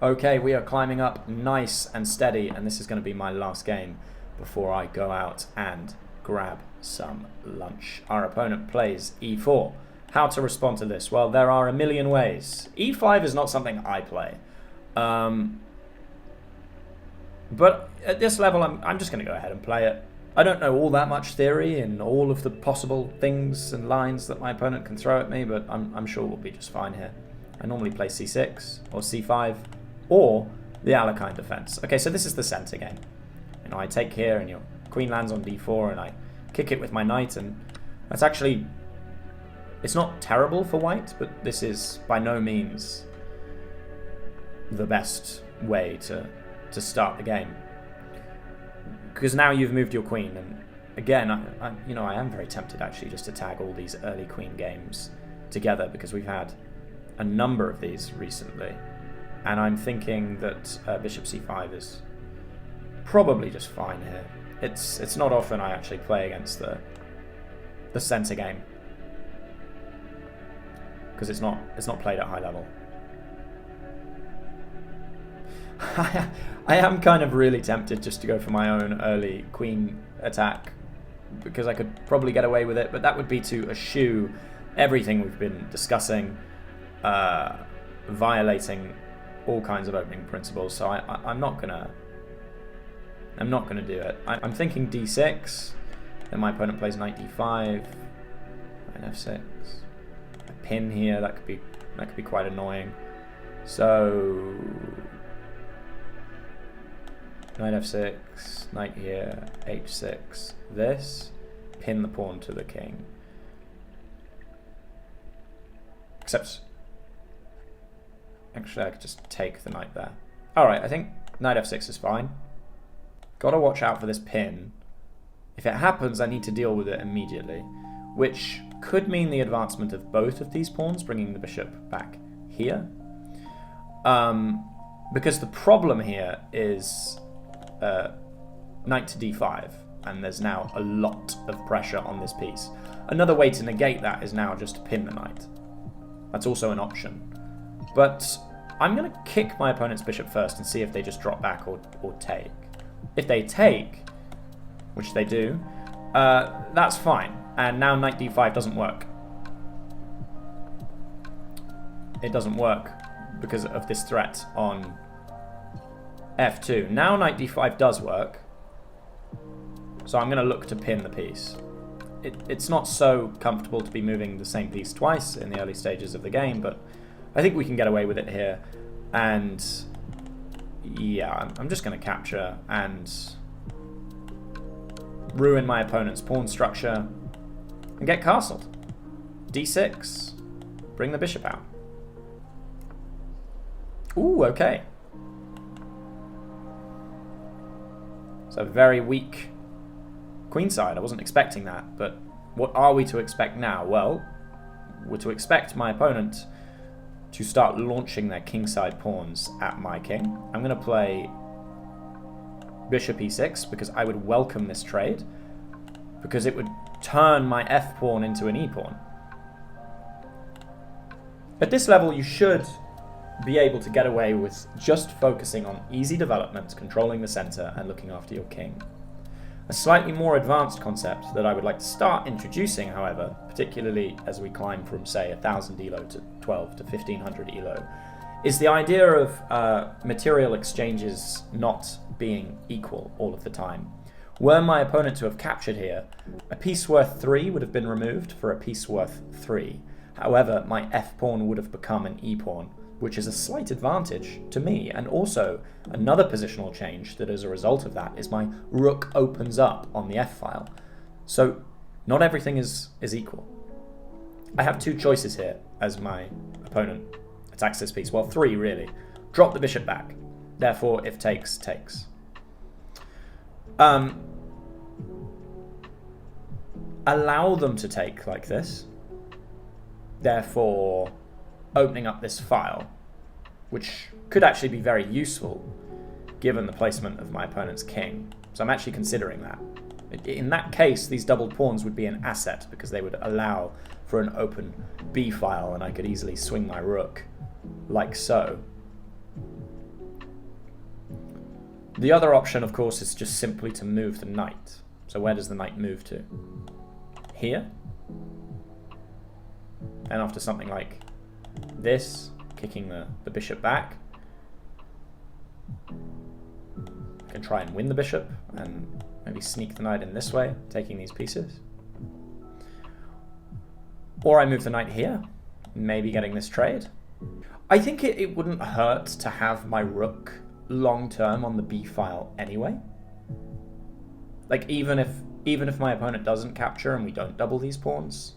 Okay, we are climbing up nice and steady, and this is going to be my last game before I go out and grab some lunch. Our opponent plays e4. How to respond to this? Well, there are a million ways. e5 is not something I play. But at this level, I'm just going to go ahead and play it. I don't know all that much theory and all of the possible things and lines that my opponent can throw at me, but I'm sure we'll be just fine here. I normally play c6 or c5 or the Alekhine defense. Okay, so this is the center game. You know, I take here and your queen lands on d4 and I kick it with my knight, and that's actually... It's not terrible for white, but this is by no means the best way to start the game. Because now you've moved your queen, and again, I am very tempted actually just to tag all these early queen games together, because we've had a number of these recently, and I'm thinking that bishop c5 is probably just fine here. It's not often I actually play against the center game, because it's not played at high level. I am kind of really tempted just to go for my own early queen attack, because I could probably get away with it, but that would be to eschew everything we've been discussing, violating all kinds of opening principles. So I'm not gonna do it. I'm thinking d6, then my opponent plays knight d5, knight f6, a pin here. That could be quite annoying. So knight f6, knight here, h6, this, pin the pawn to the king. Except, actually I could just take the knight there. Alright, I think knight f6 is fine. Gotta watch out for this pin. If it happens, I need to deal with it immediately, which could mean the advancement of both of these pawns, bringing the bishop back here. Because the problem here is knight to d5, and there's now a lot of pressure on this piece. Another way to negate that is now just to pin the knight. That's also an option. But I'm going to kick my opponent's bishop first and see if they just drop back or take. If they take, which they do, that's fine. And now knight d5 doesn't work. It doesn't work because of this threat on f2. Now knight d5 does work, so I'm going to look to pin the piece. It's not so comfortable to be moving the same piece twice in the early stages of the game, but I think we can get away with it here. And yeah, I'm just going to capture and ruin my opponent's pawn structure and get castled. d6, bring the bishop out. Ooh, okay. So very weak queenside. I wasn't expecting that, but what are we to expect now? Well, we're to expect my opponent to start launching their kingside pawns at my king. I'm going to play bishop e6 because I would welcome this trade, because it would turn my f pawn into an e pawn. At this level, you should be able to get away with just focusing on easy development, controlling the center, and looking after your king. A slightly more advanced concept that I would like to start introducing, however, particularly as we climb from, say, 1000 elo to 12 to 1500 elo, is the idea of material exchanges not being equal all of the time. Were my opponent to have captured here, a piece worth 3 would have been removed for a piece worth 3. However, my f-pawn would have become an e-pawn, which is a slight advantage to me. And also, another positional change that as a result of that is my rook opens up on the f-file. So, not everything is equal. I have two choices here as my opponent attacks this piece. Well, 3 really. Drop the bishop back. Therefore, if takes, takes. Allow them to take like this. Therefore, opening up this file, which could actually be very useful given the placement of my opponent's king. So I'm actually considering that. In that case, these doubled pawns would be an asset because they would allow for an open b file, and I could easily swing my rook like so. The other option, of course, is just simply to move the knight. So where does the knight move to? Here? And after something like this, kicking the bishop back, I can try and win the bishop and maybe sneak the knight in this way, taking these pieces. Or I move the knight here, maybe getting this trade. I think it wouldn't hurt to have my rook long term on the b file anyway. Like even if my opponent doesn't capture and we don't double these pawns,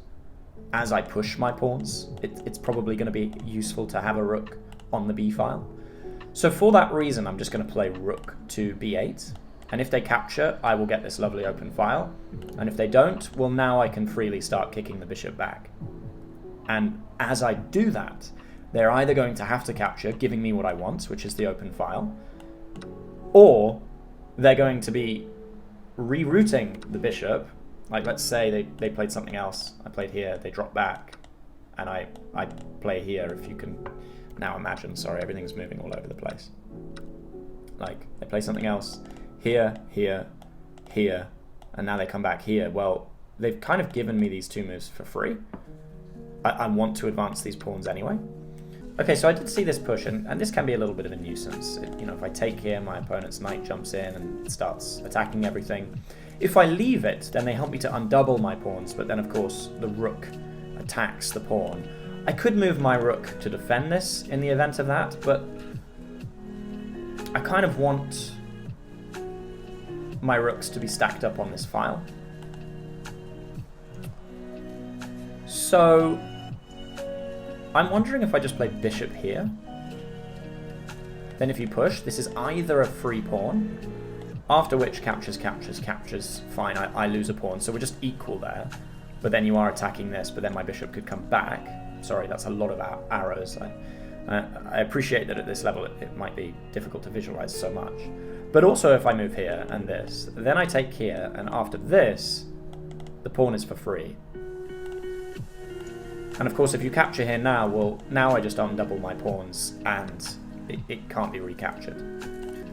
as I push my pawns, it's probably going to be useful to have a rook on the b file. So for that reason, I'm just going to play rook to b8. And if they capture, I will get this lovely open file. And if they don't, well, now I can freely start kicking the bishop back. And as I do that, they're either going to have to capture, giving me what I want, which is the open file, or they're going to be rerouting the bishop. Like, let's say they played something else. I played here, they drop back, and I play here, if you can now imagine. Sorry, everything's moving all over the place. Like, they play something else here, here, here, and now they come back here. Well, they've kind of given me these two moves for free. I want to advance these pawns anyway. Okay, so I did see this push, and this can be a little bit of a nuisance. You know, if I take here, my opponent's knight jumps in and starts attacking everything. If I leave it, then they help me to undouble my pawns, but then, of course, the rook attacks the pawn. I could move my rook to defend this in the event of that, but I kind of want my rooks to be stacked up on this file. So I'm wondering if I just play bishop here. Then if you push, this is either a free pawn, after which captures, fine, I lose a pawn, so we're just equal there. But then you are attacking this, but then my bishop could come back. Sorry, that's a lot of arrows. I appreciate that at this level it might be difficult to visualize so much. But also if I move here and this, then I take here, and after this, the pawn is for free. And of course, if you capture here now, well, now I just undouble my pawns, and it can't be recaptured.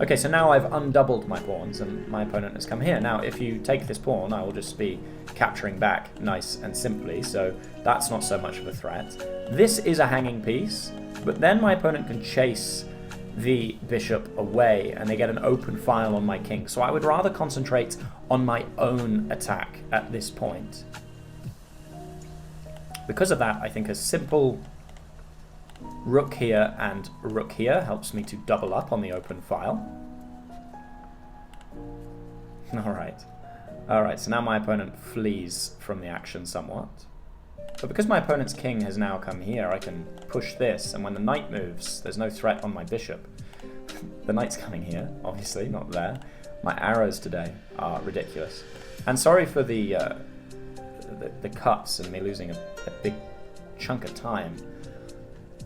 Okay, so now I've undoubled my pawns, and my opponent has come here. Now, if you take this pawn, I will just be capturing back nice and simply, so that's not so much of a threat. This is a hanging piece, but then my opponent can chase the bishop away, and they get an open file on my king. So I would rather concentrate on my own attack at this point. Because of that, I think a simple rook here and rook here helps me to double up on the open file. Alright, so now my opponent flees from the action somewhat. But because my opponent's king has now come here, I can push this, and when the knight moves, there's no threat on my bishop. The knight's coming here, obviously, not there. My arrows today are ridiculous. And sorry for the cuts and me losing a big chunk of time.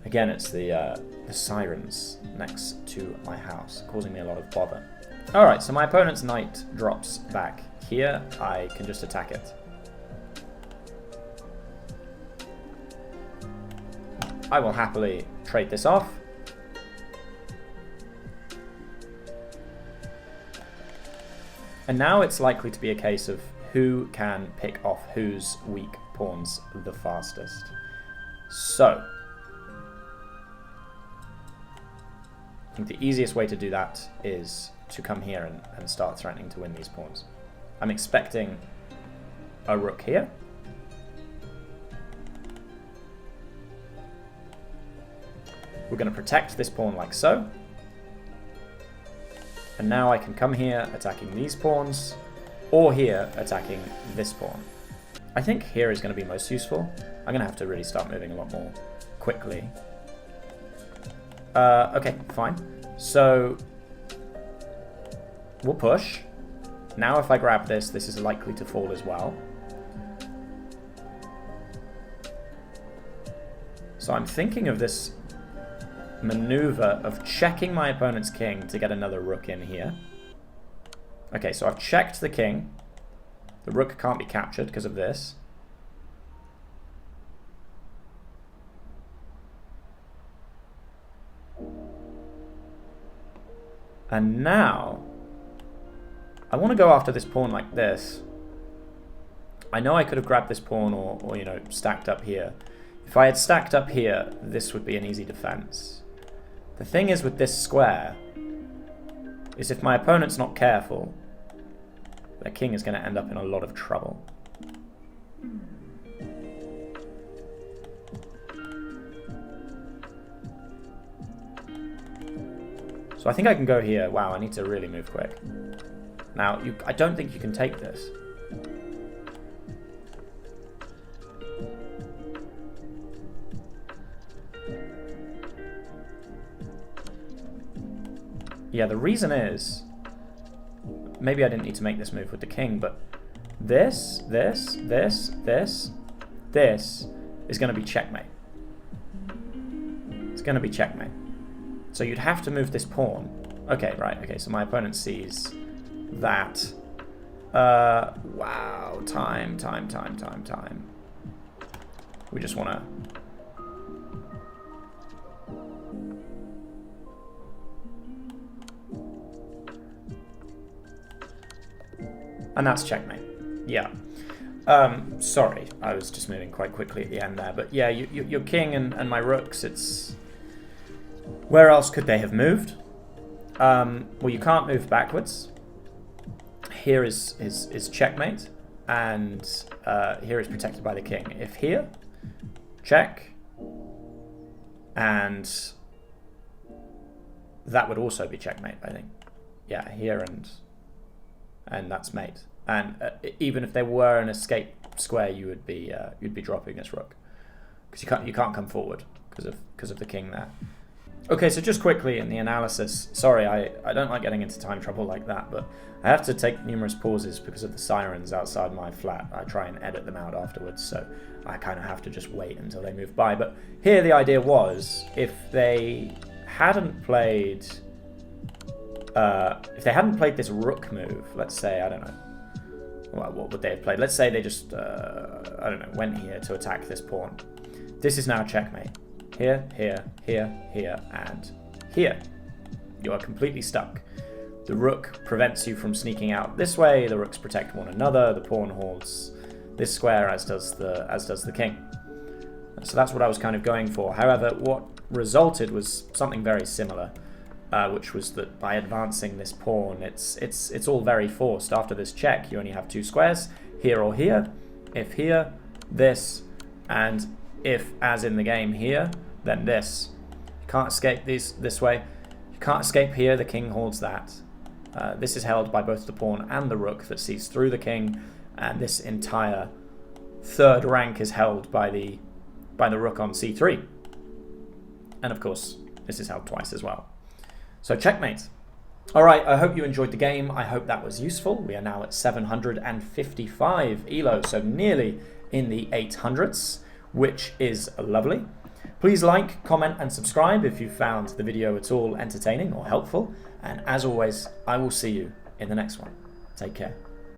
Again, it's the sirens next to my house, causing me a lot of bother. Alright, so my opponent's knight drops back here. I can just attack it. I will happily trade this off. And now it's likely to be a case of who can pick off whose weak pawns the fastest. So, I think the easiest way to do that is to come here and start threatening to win these pawns. I'm expecting a rook here. We're going to protect this pawn like so. And now I can come here attacking these pawns, or here attacking this pawn. I think here is going to be most useful. I'm going to have to really start moving a lot more quickly. Okay, fine. So we'll push. Now if I grab this, this is likely to fall as well. So I'm thinking of this maneuver of checking my opponent's king to get another rook in here. Okay, so I've checked the king. The rook can't be captured because of this. And now I want to go after this pawn like this. I know I could have grabbed this pawn or you know, stacked up here. If I had stacked up here, this would be an easy defense. The thing is with this square, is if my opponent's not careful, their king is going to end up in a lot of trouble. So I think I can go here. Wow, I need to really move quick. Now, I don't think you can take this. Yeah, the reason is, maybe I didn't need to make this move with the king, but this is going to be checkmate. It's going to be checkmate. So you'd have to move this pawn. Okay, right, okay, so my opponent sees that. Wow, time. We just want to... And that's checkmate. Yeah. Sorry, I was just moving quite quickly at the end there. But yeah, your king and my rooks, it's... Where else could they have moved? Well, you can't move backwards. Here is checkmate. And here is protected by the king. If here, check. And that would also be checkmate, I think. Yeah, here and that's mate. And even if there were an escape square, you'd be dropping this rook because you can't come forward because of the king there. Okay, so just quickly in the analysis. Sorry, I don't like getting into time trouble like that, but I have to take numerous pauses because of the sirens outside my flat. I try and edit them out afterwards, so I kind of have to just wait until they move by. But here the idea was if they hadn't played this rook move, let's say, I don't know, well, what would they have played? Let's say they just, I don't know, went here to attack this pawn. This is now checkmate. Here, here, and here. You are completely stuck. The rook prevents you from sneaking out this way, the rooks protect one another, the pawn holds this square, as does the king. So that's what I was kind of going for. However, what resulted was something very similar. Which was that by advancing this pawn, it's all very forced. After this check, you only have two squares, here or here. If here, this, and if, as in the game here, then this. You can't escape this way. You can't escape here, the king holds that. This is held by both the pawn and the rook that sees through the king, and this entire third rank is held by the rook on c3. And of course, this is held twice as well. So checkmate. All right, I hope you enjoyed the game. I hope that was useful. We are now at 755 elo, so nearly in the 800s, which is lovely. Please like, comment, and subscribe if you found the video at all entertaining or helpful. And as always, I will see you in the next one. Take care.